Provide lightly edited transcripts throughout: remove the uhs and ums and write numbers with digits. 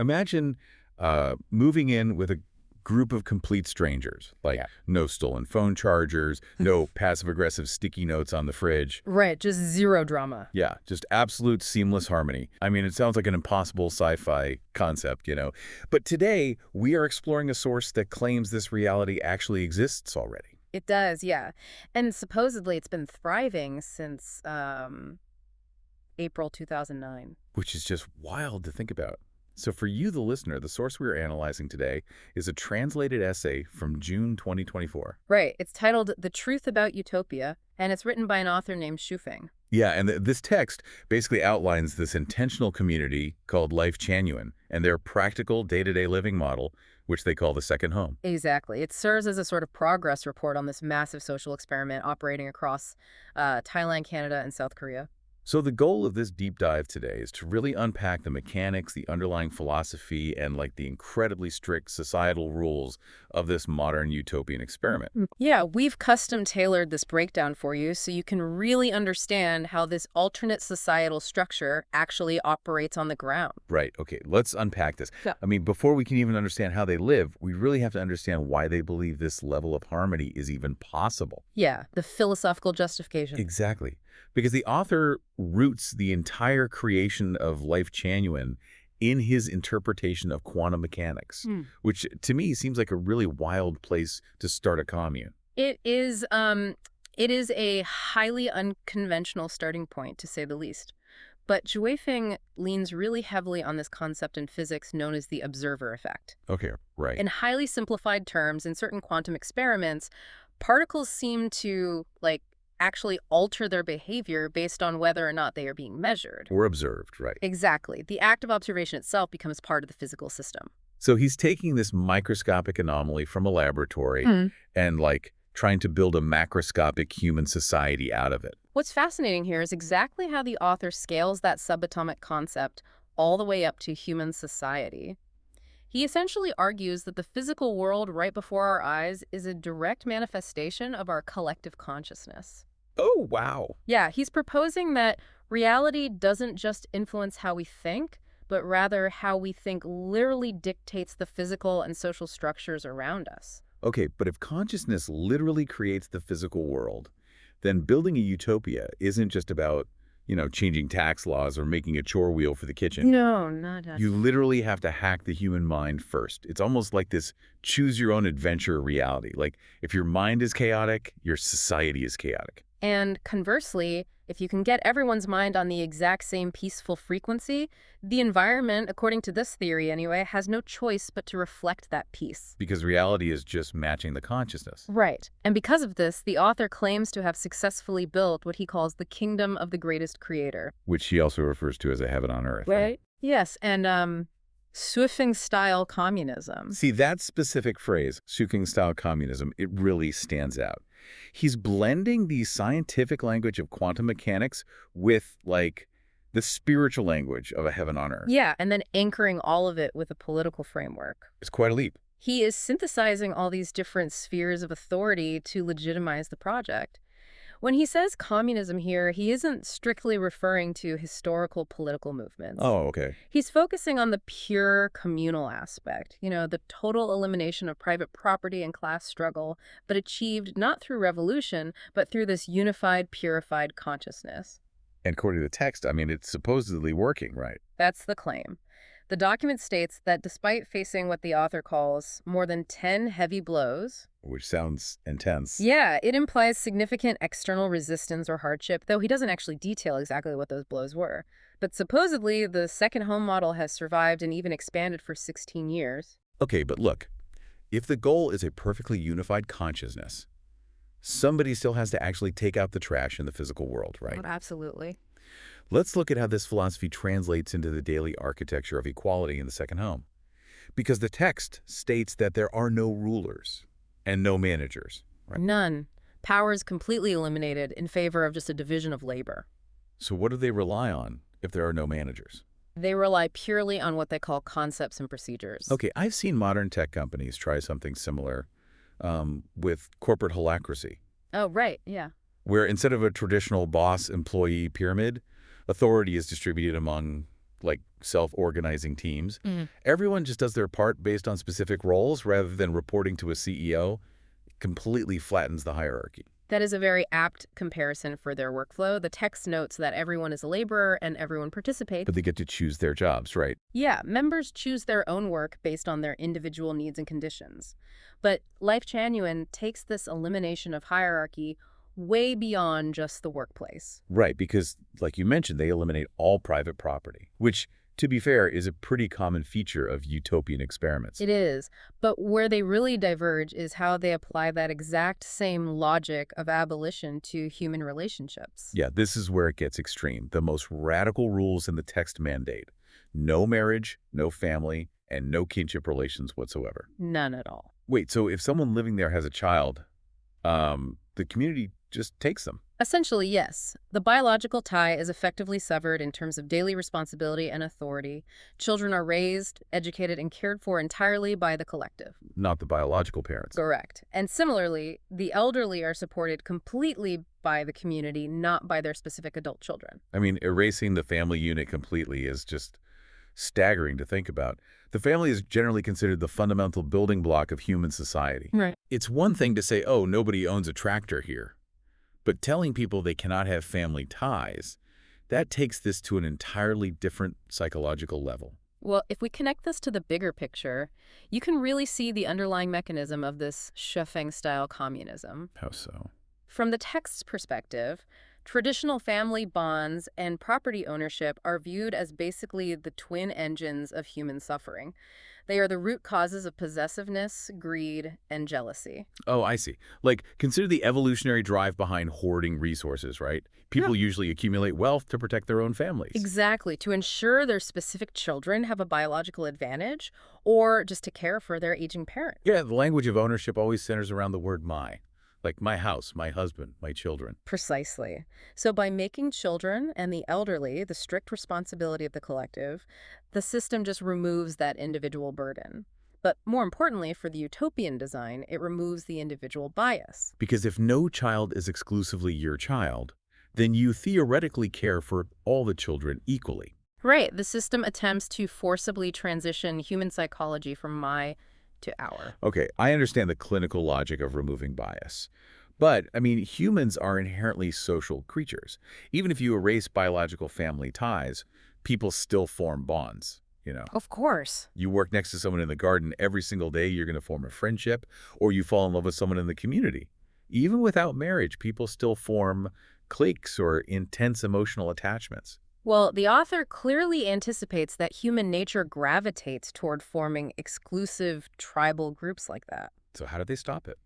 Imagine moving in with a group of complete strangers, like Yeah. no stolen phone chargers, no passive-aggressive sticky notes on the fridge. Right, just zero drama. Yeah, just absolute seamless harmony. I mean, it sounds like an impossible sci-fi concept, you know. But today, we are exploring a source that claims this reality actually exists already. It does, yeah. And supposedly it's been thriving since April 2009. Which is just wild to think about. So for you, the listener, the source we are analyzing today is a translated essay from June 2024. Right, it's titled The Truth About Utopia, and it's written by an author named Shufeng. Yeah, and this text basically outlines this intentional community called Lifechanyuan and their practical day-to-day living model, which they call the second home. Exactly. It serves as a sort of progress report on this massive social experiment operating across Thailand, Canada, and South Korea. So the goal of this deep dive today is to really unpack the mechanics, the underlying philosophy, and like the incredibly strict societal rules of this modern utopian experiment. Yeah, we've custom tailored this breakdown for you so you can really understand how this alternate societal structure actually operates on the ground. Right, okay, let's unpack this. Yeah. I mean, before we can even understand how they live, we really have to understand why they believe this level of harmony is even possible. Yeah, the philosophical justification. Exactly. Because the author roots the entire creation of Lifechanyuan in his interpretation of quantum mechanics, which to me seems like a really wild place to start a commune. It is a highly unconventional starting point, to say the least. But Juefeng leans really heavily on this concept in physics known as the observer effect. Okay, right. In highly simplified terms, in certain quantum experiments, particles seem to, actually alter their behavior based on whether or not they are being measured. Or observed, right. Exactly. The act of observation itself becomes part of the physical system. So he's taking this microscopic anomaly from a laboratory and trying to build a macroscopic human society out of it. What's fascinating here is exactly how the author scales that subatomic concept all the way up to human society. He essentially argues that the physical world right before our eyes is a direct manifestation of our collective consciousness. Oh, wow. Yeah, he's proposing that reality doesn't just influence how we think, but rather how we think literally dictates the physical and social structures around us. Okay, but if consciousness literally creates the physical world, then building a utopia isn't just about, changing tax laws or making a chore wheel for the kitchen. No, not at all. You literally have to hack the human mind first. It's almost like this choose-your-own-adventure reality. Like, if your mind is chaotic, your society is chaotic. And conversely, if you can get everyone's mind on the exact same peaceful frequency, the environment, according to this theory anyway, has no choice but to reflect that peace. Because reality is just matching the consciousness. Right. And because of this, the author claims to have successfully built what he calls the kingdom of the greatest creator. Which he also refers to as a heaven on earth. Right. Yes, and Suifeng-style communism. See, that specific phrase, Suifeng-style communism, it really stands out. He's blending the scientific language of quantum mechanics with, the spiritual language of a heaven on earth. Yeah, and then anchoring all of it with a political framework. It's quite a leap. He is synthesizing all these different spheres of authority to legitimize the project. When he says communism here, he isn't strictly referring to historical political movements. Oh, okay. He's focusing on the pure communal aspect, the total elimination of private property and class struggle, but achieved not through revolution, but through this unified, purified consciousness. And according to the text, it's supposedly working, right? That's the claim. The document states that despite facing what the author calls more than 10 heavy blows, Which sounds intense. yeah, it implies significant external resistance or hardship, though he doesn't actually detail exactly what those blows were. But supposedly, the second home model has survived and even expanded for 16 years. Okay, but look, if the goal is a perfectly unified consciousness, somebody still has to actually take out the trash in the physical world, right? Oh, absolutely. Let's look at how this philosophy translates into the daily architecture of equality in the second home. Because the text states that there are no rulers and no managers. Right? None. Power is completely eliminated in favor of just a division of labor. So what do they rely on if there are no managers? They rely purely on what they call concepts and procedures. Okay, I've seen modern tech companies try something similar with corporate holacracy, Oh, right, yeah. where instead of a traditional boss-employee pyramid, authority is distributed among, like self-organizing teams. Everyone just does their part based on specific roles rather than reporting to a CEO. Completely flattens the hierarchy. That is a very apt comparison for their workflow. The text notes that everyone is a laborer and everyone participates. But they get to choose their jobs, right? Yeah, members choose their own work based on their individual needs and conditions. But Lifechanyuan takes this elimination of hierarchy way beyond just the workplace. Right, because, like you mentioned, they eliminate all private property, which, to be fair, is a pretty common feature of utopian experiments. It is, but where they really diverge is how they apply that exact same logic of abolition to human relationships. Yeah, this is where it gets extreme. The most radical rules in the text mandate: no marriage, no family, and no kinship relations whatsoever. None at all. Wait, so if someone living there has a child, the community just takes them? Essentially, yes. The biological tie is effectively severed in terms of daily responsibility and authority. Children are raised, educated, and cared for entirely by the collective. Not the biological parents. Correct. And similarly, the elderly are supported completely by the community, not by their specific adult children. I mean, erasing the family unit completely is just staggering to think about. The family is generally considered the fundamental building block of human society. Right. It's one thing to say, oh, nobody owns a tractor here. But telling people they cannot have family ties, that takes this to an entirely different psychological level. Well, if we connect this to the bigger picture, you can really see the underlying mechanism of this Shefeng-style communism. How so? From the text's perspective, traditional family bonds and property ownership are viewed as basically the twin engines of human suffering. They are the root causes of possessiveness, greed, and jealousy. Oh, I see. Like, consider the evolutionary drive behind hoarding resources, right? People usually accumulate wealth to protect their own families. Exactly, to ensure their specific children have a biological advantage, or just to care for their aging parents. Yeah, the language of ownership always centers around the word my. Like my house, my husband, my children. Precisely. So by making children and the elderly the strict responsibility of the collective, the system just removes that individual burden. But more importantly, for the utopian design, it removes the individual bias. Because if no child is exclusively your child, then you theoretically care for all the children equally. Right. The system attempts to forcibly transition human psychology from my to our. Okay, I understand the clinical logic of removing bias. But, I mean, humans are inherently social creatures. Even if you erase biological family ties, people still form bonds, you know. Of course. You work next to someone in the garden every single day, you're going to form a friendship, or you fall in love with someone in the community. Even without marriage, people still form cliques or intense emotional attachments. Well, the author clearly anticipates that human nature gravitates toward forming exclusive tribal groups like that. So how do they stop it?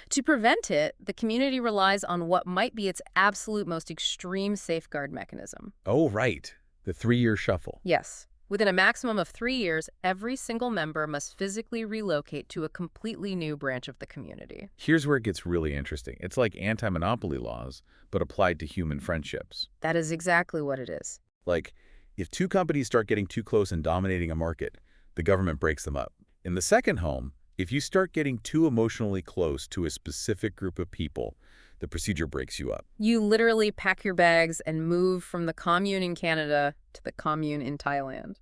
To prevent it, the community relies on what might be its absolute most extreme safeguard mechanism. Oh, right. The 3-year shuffle. Yes. Within a maximum of 3 years, every single member must physically relocate to a completely new branch of the community. Here's where it gets really interesting. It's like anti-monopoly laws, but applied to human friendships. That is exactly what it is. Like, if 2 companies start getting too close and dominating a market, the government breaks them up. In the second home, if you start getting too emotionally close to a specific group of people, the procedure breaks you up. You literally pack your bags and move from the commune in Canada to the commune in Thailand.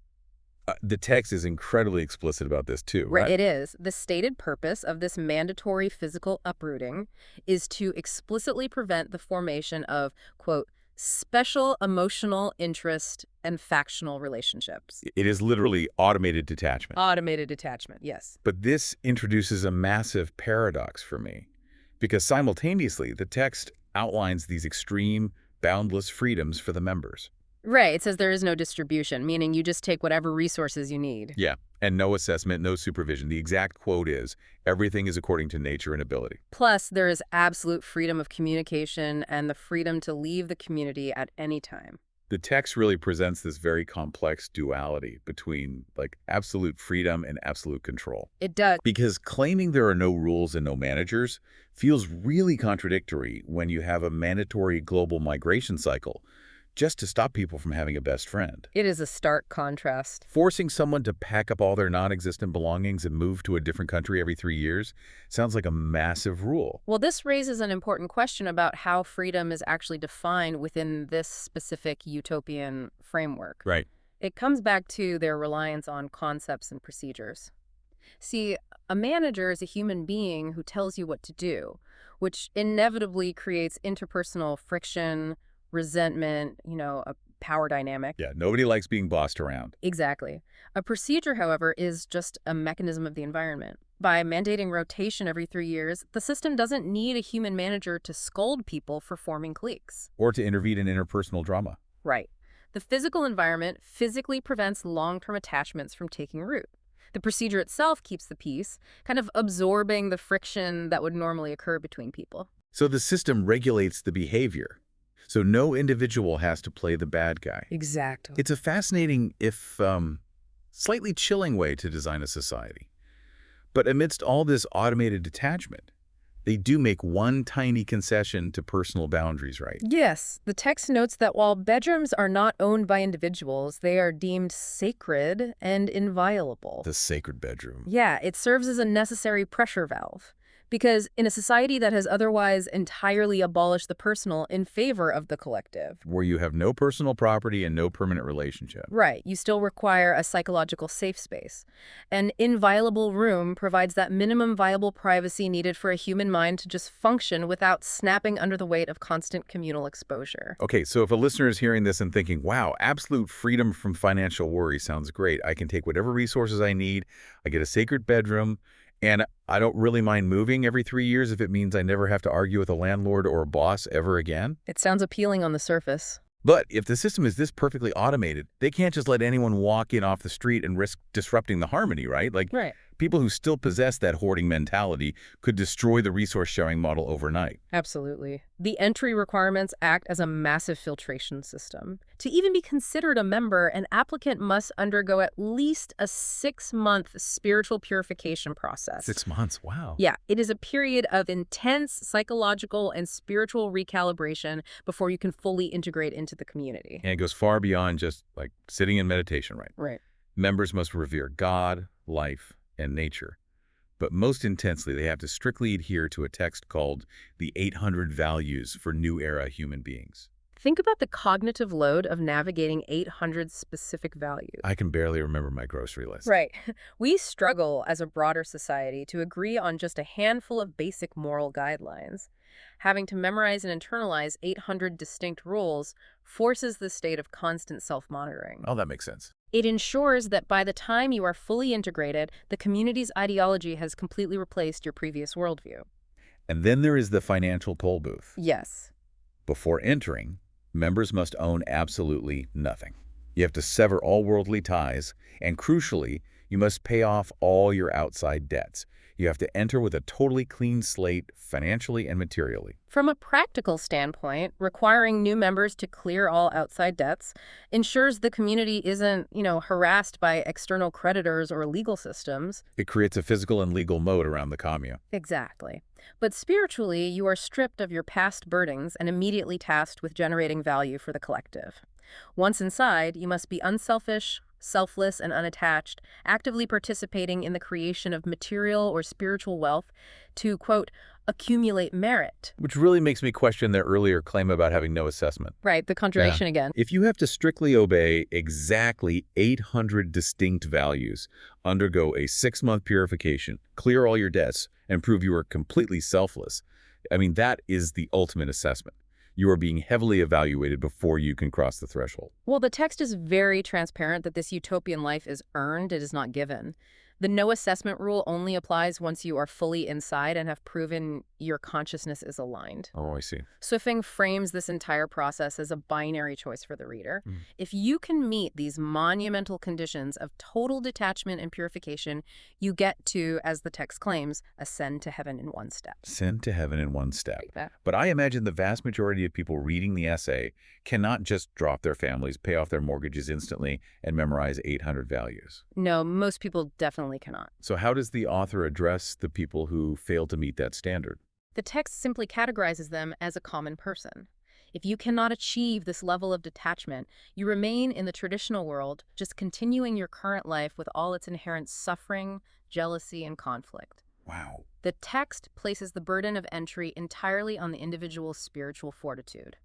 The text is incredibly explicit about this too, right? It is. The stated purpose of this mandatory physical uprooting is to explicitly prevent the formation of, quote, special emotional interest and factional relationships. It is literally automated detachment. Automated detachment, yes. But this introduces a massive paradox for me, because simultaneously the text outlines these extreme, boundless freedoms for the members. Right. It says there is no distribution, meaning you just take whatever resources you need. Yeah, and no assessment, no supervision. The exact quote is, everything is according to nature and ability. Plus, there is absolute freedom of communication and the freedom to leave the community at any time. The text really presents this very complex duality between, like, absolute freedom and absolute control. It does. Because claiming there are no rules and no managers feels really contradictory when you have a mandatory global migration cycle just to stop people from having a best friend. It is a stark contrast. Forcing someone to pack up all their non-existent belongings and move to a different country every 3 years sounds like a massive rule. Well, this raises an important question about how freedom is actually defined within this specific utopian framework. Right. It comes back to their reliance on concepts and procedures. See, a manager is a human being who tells you what to do, which inevitably creates interpersonal friction, resentment, a power dynamic. Yeah, nobody likes being bossed around. Exactly. A procedure, however, is just a mechanism of the environment. By mandating rotation every 3 years, the system doesn't need a human manager to scold people for forming cliques. Or to intervene in interpersonal drama. Right. The physical environment physically prevents long-term attachments from taking root. The procedure itself keeps the peace, kind of absorbing the friction that would normally occur between people. So the system regulates the behavior. So no individual has to play the bad guy. Exactly. It's a fascinating, if slightly chilling way to design a society. But amidst all this automated detachment, they do make one tiny concession to personal boundaries, right? Yes, the text notes that while bedrooms are not owned by individuals, they are deemed sacred and inviolable. The sacred bedroom. Yeah, it serves as a necessary pressure valve. Because in a society that has otherwise entirely abolished the personal in favor of the collective, Where you have no personal property and no permanent relationship. right, you still require a psychological safe space. An inviolable room provides that minimum viable privacy needed for a human mind to just function without snapping under the weight of constant communal exposure. Okay, so if a listener is hearing this and thinking, wow, absolute freedom from financial worry sounds great. I can take whatever resources I need. I get a sacred bedroom. And I don't really mind moving every 3 years if it means I never have to argue with a landlord or a boss ever again. It sounds appealing on the surface. But if the system is this perfectly automated, they can't just let anyone walk in off the street and risk disrupting the harmony, right? Like, Right. people who still possess that hoarding mentality could destroy the resource-sharing model overnight. Absolutely. The entry requirements act as a massive filtration system. To even be considered a member, an applicant must undergo at least a 6-month spiritual purification process. 6 months, wow. Yeah, it is a period of intense psychological and spiritual recalibration before you can fully integrate into the community. And it goes far beyond just, like, sitting in meditation, right? Right. Members must revere God, life, and nature. But most intensely, they have to strictly adhere to a text called the 800 Values for New Era Human Beings. Think about the cognitive load of navigating 800 specific values. I can barely remember my grocery list. Right. We struggle as a broader society to agree on just a handful of basic moral guidelines. Having to memorize and internalize 800 distinct rules forces the state of constant self-monitoring. Oh, that makes sense. It ensures that by the time you are fully integrated, the community's ideology has completely replaced your previous worldview. And then there is the financial toll booth. Yes. Before entering, members must own absolutely nothing. You have to sever all worldly ties, and crucially, you must pay off all your outside debts. You have to enter with a totally clean slate, financially and materially. From a practical standpoint, requiring new members to clear all outside debts ensures the community isn't, harassed by external creditors or legal systems. It creates a physical and legal moat around the commune. Exactly. But spiritually, you are stripped of your past burdens and immediately tasked with generating value for the collective. Once inside, you must be unselfish, selfless, and unattached, actively participating in the creation of material or spiritual wealth to, quote, accumulate merit. Which really makes me question their earlier claim about having no assessment. Right, the contradiction again. If you have to strictly obey exactly 800 distinct values, undergo a 6-month purification, clear all your debts, and prove you are completely selfless, that is the ultimate assessment. You are being heavily evaluated before you can cross the threshold. Well, the text is very transparent that this utopian life is earned, it is not given. The no assessment rule only applies once you are fully inside and have proven your consciousness is aligned. Oh, I see. Swifting frames this entire process as a binary choice for the reader. If you can meet these monumental conditions of total detachment and purification, you get to, as the text claims, ascend to heaven in one step. Ascend to heaven in one step. Like that. But I imagine the vast majority of people reading the essay cannot just drop their families, pay off their mortgages instantly, and memorize 800 values. No, most people definitely cannot. So how does the author address the people who fail to meet that standard? The text simply categorizes them as a common person. If you cannot achieve this level of detachment, you remain in the traditional world, just continuing your current life with all its inherent suffering, jealousy, and conflict. Wow. The text places the burden of entry entirely on the individual's spiritual fortitude.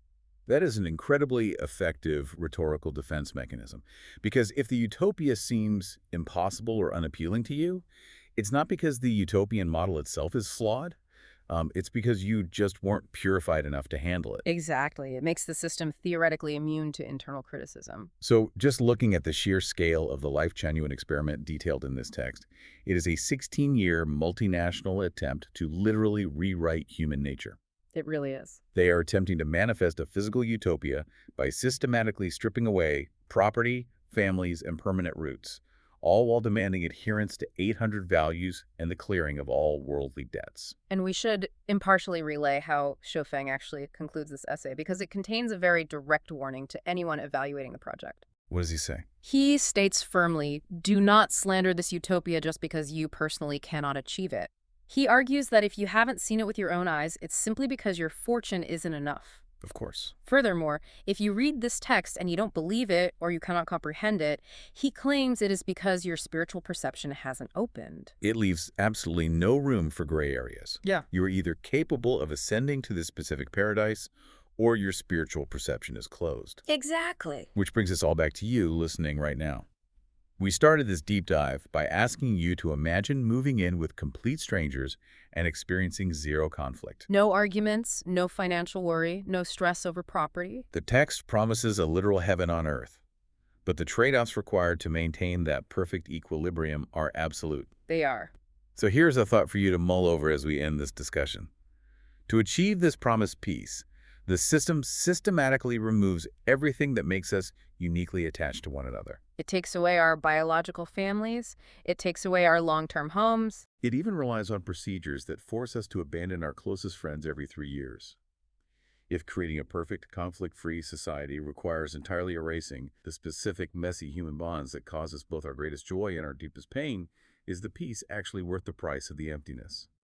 That is an incredibly effective rhetorical defense mechanism. Because if the utopia seems impossible or unappealing to you, it's not because the utopian model itself is flawed. It's because you just weren't purified enough to handle it. Exactly. It makes the system theoretically immune to internal criticism. So just looking at the sheer scale of the Lifechanyuan experiment detailed in this text, it is a 16-year multinational attempt to literally rewrite human nature. It really is. They are attempting to manifest a physical utopia by systematically stripping away property, families, and permanent roots, all while demanding adherence to 800 values and the clearing of all worldly debts. And we should impartially relay how Shofeng actually concludes this essay because it contains a very direct warning to anyone evaluating the project. What does he say? He states firmly, do not slander this utopia just because you personally cannot achieve it. He argues that if you haven't seen it with your own eyes, it's simply because your fortune isn't enough. Of course. Furthermore, if you read this text and you don't believe it or you cannot comprehend it, he claims it is because your spiritual perception hasn't opened. It leaves absolutely no room for gray areas. Yeah. You are either capable of ascending to this specific paradise, or your spiritual perception is closed. Exactly. Which brings us all back to you listening right now. We started this deep dive by asking you to imagine moving in with complete strangers and experiencing zero conflict. No arguments, no financial worry, no stress over property. The text promises a literal heaven on earth, but the trade-offs required to maintain that perfect equilibrium are absolute. They are. So here's a thought for you to mull over as we end this discussion. To achieve this promised peace, the system systematically removes everything that makes us uniquely attached to one another. It takes away our biological families. It takes away our long-term homes. It even relies on procedures that force us to abandon our closest friends every 3 years. If creating a perfect, conflict-free society requires entirely erasing the specific, messy human bonds that cause us both our greatest joy and our deepest pain, is the peace actually worth the price of the emptiness?